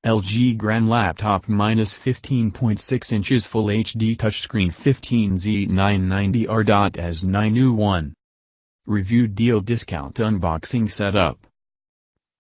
LG Grand Laptop -15.6 inches Full HD Touchscreen 15Z990R.as9U1. Review Deal Discount Unboxing Setup.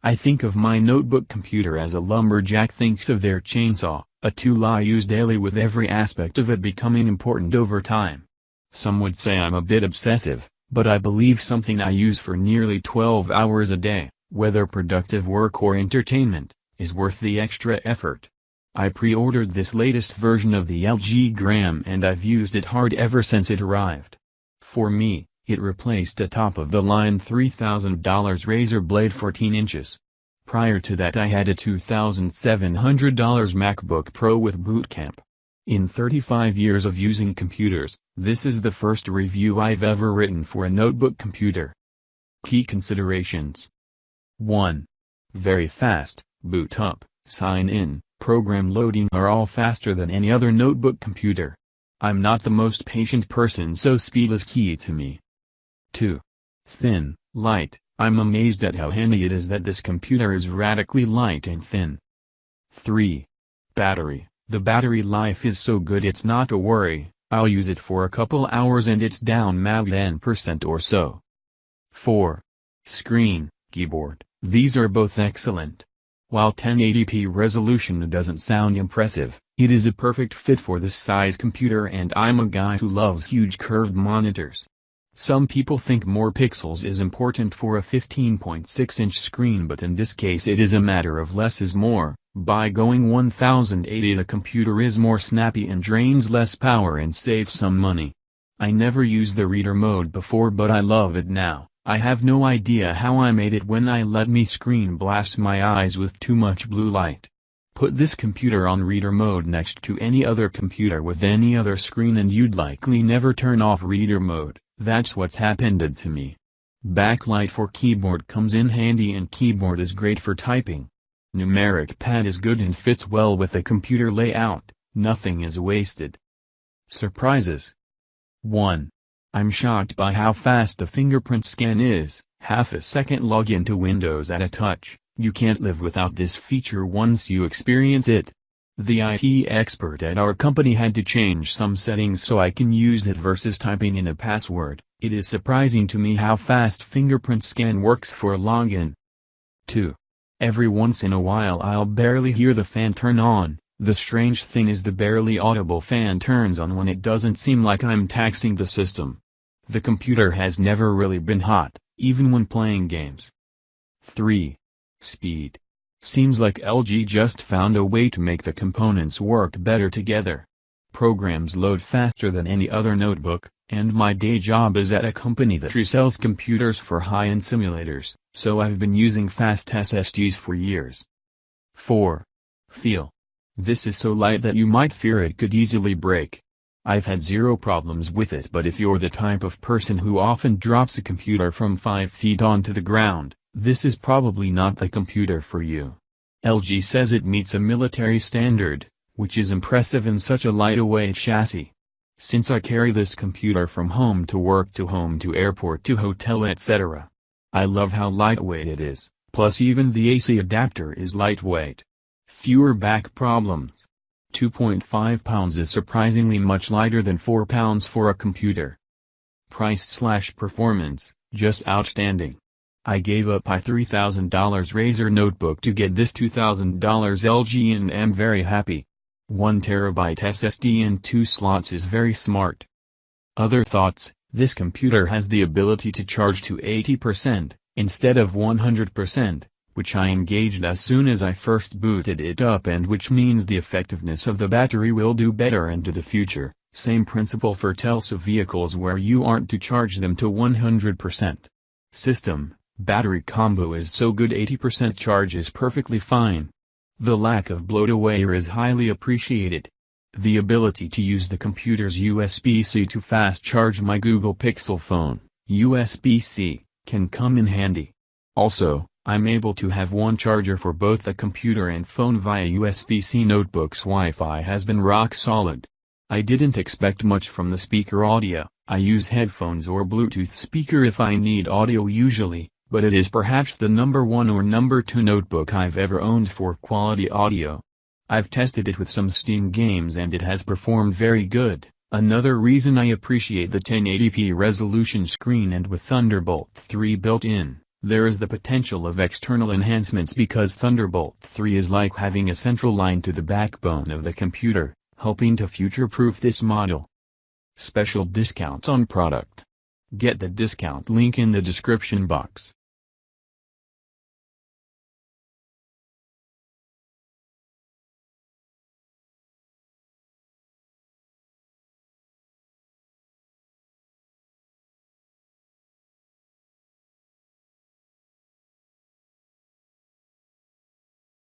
I think of my notebook computer as a lumberjack thinks of their chainsaw, a tool I use daily with every aspect of it becoming important over time. Some would say I'm a bit obsessive, but I believe something I use for nearly 12 hours a day, whether productive work or entertainment, is worth the extra effort. I pre-ordered this latest version of the LG Gram and I've used it hard ever since it arrived. For me, it replaced a top-of-the-line $3,000 Razer Blade 14 inches. Prior to that I had a $2,700 MacBook Pro with Boot Camp. In 35 years of using computers, this is the first review I've ever written for a notebook computer. Key considerations. 1. Very fast. Boot up, sign in, program loading are all faster than any other notebook computer. I'm not the most patient person, so speed is key to me. 2. Thin, light. I'm amazed at how handy it is that this computer is radically light and thin. 3. Battery. The battery life is so good it's not a worry, I'll use it for a couple hours and it's down maybe 10% or so. 4. Screen, keyboard. These are both excellent. While 1080p resolution doesn't sound impressive, it is a perfect fit for this size computer and I'm a guy who loves huge curved monitors. Some people think more pixels is important for a 15.6-inch screen, but in this case it is a matter of less is more. By going 1080 the computer is more snappy and drains less power and saves some money. I never used the reader mode before but I love it now. I have no idea how I made it when I let me screen blast my eyes with too much blue light. Put this computer on reader mode next to any other computer with any other screen and you'd likely never turn off reader mode. That's what's happened to me. Backlight for keyboard comes in handy and keyboard is great for typing. Numeric pad is good and fits well with the computer layout, nothing is wasted. Surprises. 1. I'm shocked by how fast the fingerprint scan is, half a second login to Windows at a touch. You can't live without this feature once you experience it. The IT expert at our company had to change some settings so I can use it versus typing in a password. It is surprising to me how fast fingerprint scan works for login. 2. Every once in a while I'll barely hear the fan turn on. The strange thing is the barely audible fan turns on when it doesn't seem like I'm taxing the system. The computer has never really been hot, even when playing games. 3. Speed. Seems like LG just found a way to make the components work better together. Programs load faster than any other notebook, and my day job is at a company that resells computers for high-end simulators, so I've been using fast SSDs for years. 4. Feel. This is so light that you might fear it could easily break. I've had zero problems with it, but if you're the type of person who often drops a computer from 5 feet onto the ground, this is probably not the computer for you. LG says it meets a military standard, which is impressive in such a lightweight chassis. Since I carry this computer from home to work to home to airport to hotel etc. I love how lightweight it is, plus even the AC adapter is lightweight. Fewer back problems. 2.5 pounds is surprisingly much lighter than 4 pounds for a computer. Price/performance, just outstanding. I gave up my $3,000 Razer notebook to get this $2,000 LG and am very happy. 1 TB SSD and 2 slots is very smart. Other thoughts, this computer has the ability to charge to 80%, instead of 100%. Which I engaged as soon as I first booted it up and which means the effectiveness of the battery will do better into the future. Same principle for Telsa vehicles where you aren't to charge them to 100%. System, battery combo is so good 80% charge is perfectly fine. The lack of bloatware is highly appreciated. The ability to use the computer's USB-C to fast charge my Google Pixel phone, USB-C, can come in handy. Also, I'm able to have one charger for both the computer and phone via USB-C. Notebook's Wi-Fi has been rock solid. I didn't expect much from the speaker audio. I use headphones or Bluetooth speaker if I need audio usually, but it is perhaps the #1 or #2 notebook I've ever owned for quality audio. I've tested it with some Steam games and it has performed very good. Another reason I appreciate the 1080p resolution screen, and with Thunderbolt 3 built in, there is the potential of external enhancements because Thunderbolt 3 is like having a central line to the backbone of the computer, helping to future-proof this model. Special discounts on product. Get the discount link in the description box.